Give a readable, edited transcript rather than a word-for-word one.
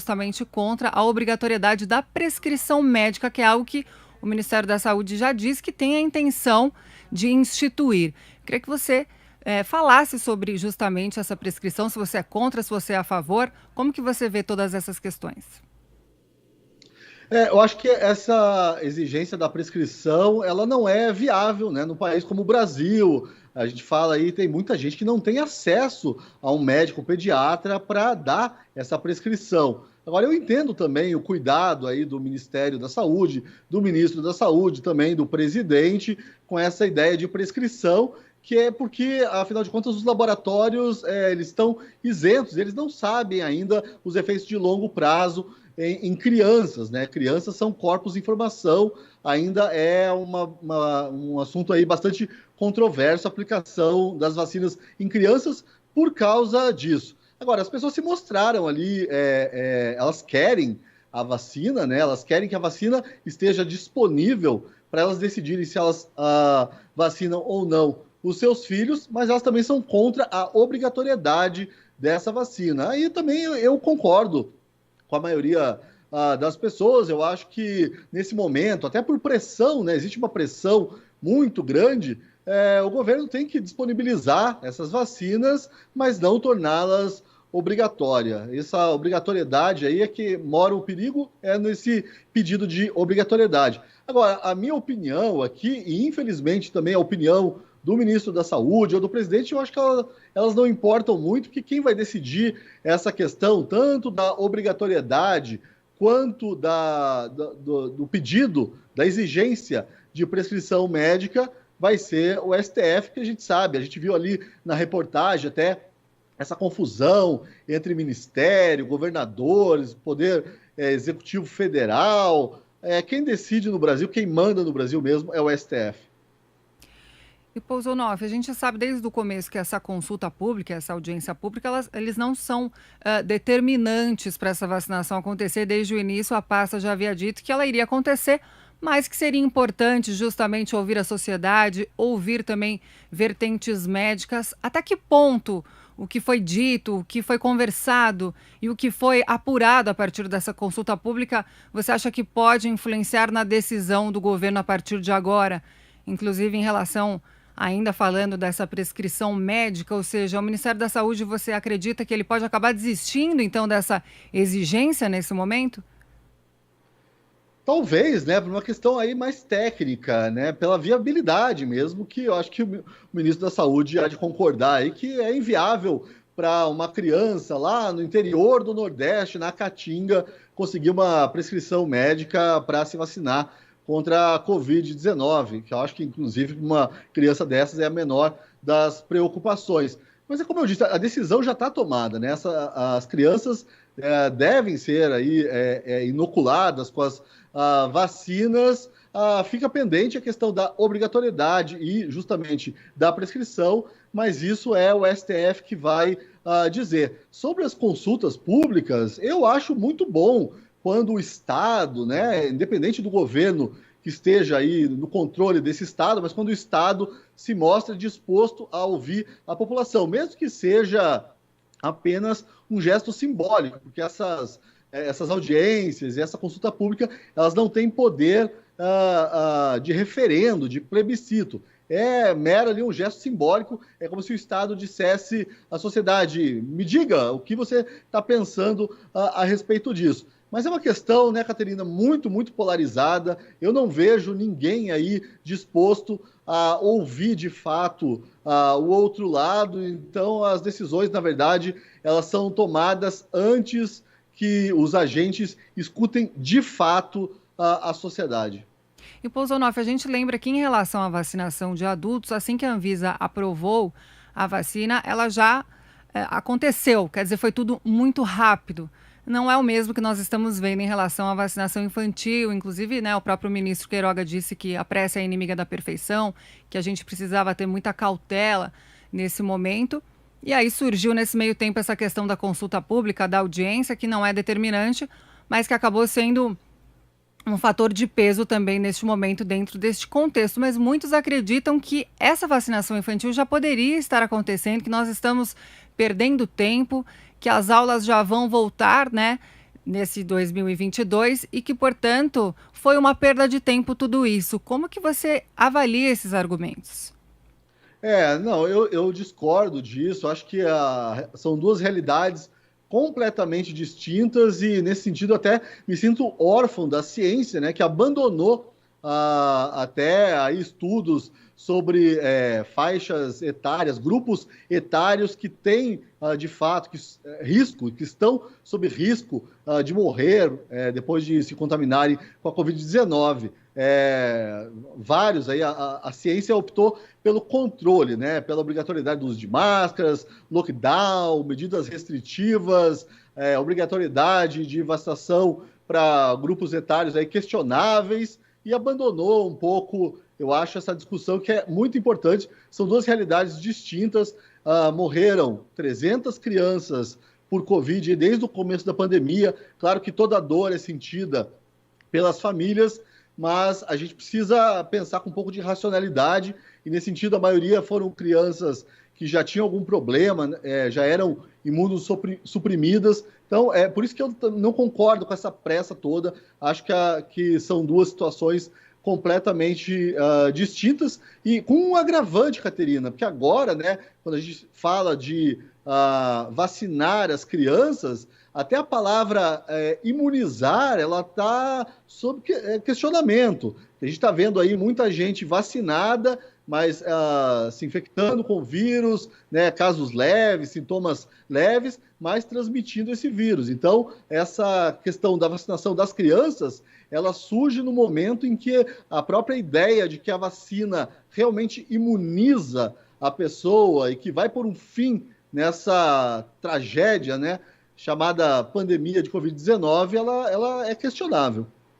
justamente contra a obrigatoriedade da prescrição médica, que é algo que o Ministério da Saúde já disse que tem a intenção de instituir. Eu queria que você falasse sobre justamente essa prescrição, se você é contra, se você é a favor, como que você vê todas essas questões? Eu acho que essa exigência da prescrição, ela não é viável, né? Num país como o Brasil, a gente fala aí, tem muita gente que não tem acesso a um médico pediatra para dar essa prescrição. Agora, eu entendo também o cuidado aí do Ministério da Saúde, do Ministro da Saúde, também do presidente, com essa ideia de prescrição, que é porque, afinal de contas, os laboratórios eles estão isentos, eles não sabem ainda os efeitos de longo prazo em crianças, né? Crianças são corpos em formação, ainda é um assunto aí bastante controverso a aplicação das vacinas em crianças por causa disso. Agora, as pessoas se mostraram ali, elas querem a vacina, né? Elas querem que a vacina esteja disponível para elas decidirem se elas vacinam ou não os seus filhos, mas elas também são contra a obrigatoriedade dessa vacina. Aí também eu concordo com a maioria das pessoas. Eu acho que nesse momento, até por pressão, né, existe uma pressão muito grande, o governo tem que disponibilizar essas vacinas, mas não torná-las obrigatórias. Essa obrigatoriedade aí é que mora o perigo, nesse pedido de obrigatoriedade. Agora, a minha opinião aqui, e infelizmente também a opinião do ministro da Saúde ou do presidente, eu acho que elas não importam muito, porque quem vai decidir essa questão, tanto da obrigatoriedade quanto do pedido, da exigência de prescrição médica, vai ser o STF, que a gente sabe. A gente viu ali na reportagem até essa confusão entre ministério, governadores, poder executivo federal. Quem decide no Brasil, quem manda no Brasil mesmo é o STF. E Pousonoff, a gente sabe desde o começo que essa consulta pública, essa audiência pública, eles não são determinantes para essa vacinação acontecer. Desde o início, a pasta já havia dito que ela iria acontecer, mas que seria importante justamente ouvir a sociedade, ouvir também vertentes médicas. Até que ponto o que foi dito, o que foi conversado e o que foi apurado a partir dessa consulta pública, você acha que pode influenciar na decisão do governo a partir de agora? Inclusive em relação, ainda falando dessa prescrição médica, ou seja, o Ministério da Saúde, você acredita que ele pode acabar desistindo, então, dessa exigência nesse momento? Talvez, né, por uma questão aí mais técnica, né, pela viabilidade mesmo, que eu acho que o ministro da Saúde há de concordar aí que é inviável para uma criança lá no interior do Nordeste, na Caatinga, conseguir uma prescrição médica para se vacinar contra a Covid-19, que eu acho que, inclusive, uma criança dessas é a menor das preocupações. Mas é como eu disse, a decisão já está tomada, né? As crianças devem ser aí, inoculadas com as vacinas. Fica pendente a questão da obrigatoriedade e, justamente, da prescrição, mas isso é o STF que vai dizer. Sobre as consultas públicas, eu acho muito bom quando o Estado, né, independente do governo que esteja aí no controle desse Estado, mas quando o Estado se mostra disposto a ouvir a população, mesmo que seja apenas um gesto simbólico, porque essas audiências e essa consulta pública, elas não têm poder de referendo, de plebiscito. É mero ali um gesto simbólico, é como se o Estado dissesse à sociedade: me diga o que você está pensando a respeito disso. Mas é uma questão, né, Caterina, muito, muito polarizada. Eu não vejo ninguém aí disposto a ouvir de fato o outro lado. Então, as decisões, na verdade, elas são tomadas antes que os agentes escutem de fato a sociedade. E, Pousonoff, a gente lembra que em relação à vacinação de adultos, assim que a Anvisa aprovou a vacina, ela já aconteceu, quer dizer, foi tudo muito rápido. Não é o mesmo que nós estamos vendo em relação à vacinação infantil. Inclusive, né, o próprio ministro Queiroga disse que a pressa é inimiga da perfeição, que a gente precisava ter muita cautela nesse momento. E aí surgiu nesse meio tempo essa questão da consulta pública, da audiência, que não é determinante, mas que acabou sendo um fator de peso também neste momento dentro deste contexto. Mas muitos acreditam que essa vacinação infantil já poderia estar acontecendo, que nós estamos perdendo tempo, que as aulas já vão voltar, né, nesse 2022 e que, portanto, foi uma perda de tempo tudo isso. Como que você avalia esses argumentos? Não, eu discordo disso. Acho que são duas realidades completamente distintas e, nesse sentido, até me sinto órfão da ciência, né, que abandonou até aí estudos sobre faixas etárias, grupos etários que têm, de fato, risco, que estão sob risco de morrer depois de se contaminarem com a Covid-19. Vários aí, a ciência optou pelo controle, né, pela obrigatoriedade do uso de máscaras, lockdown, medidas restritivas, obrigatoriedade de vacinação para grupos etários aí questionáveis, e abandonou um pouco, eu acho, essa discussão que é muito importante. São duas realidades distintas. Morreram 300 crianças por Covid desde o começo da pandemia. Claro que toda dor é sentida pelas famílias, mas a gente precisa pensar com um pouco de racionalidade, e nesse sentido a maioria foram crianças que já tinham algum problema, já eram imunossuprimidas. Então, é por isso que eu não concordo com essa pressa toda. Acho que são duas situações completamente distintas e com um agravante, Caterina, porque agora, né, quando a gente fala de vacinar as crianças, até a palavra imunizar, ela está sob questionamento. A gente está vendo aí muita gente vacinada, mas se infectando com o vírus, né, casos leves, sintomas leves, mas transmitindo esse vírus. Então, essa questão da vacinação das crianças, ela surge no momento em que a própria ideia de que a vacina realmente imuniza a pessoa e que vai por um fim nessa tragédia, né, chamada pandemia de Covid-19, ela é questionável.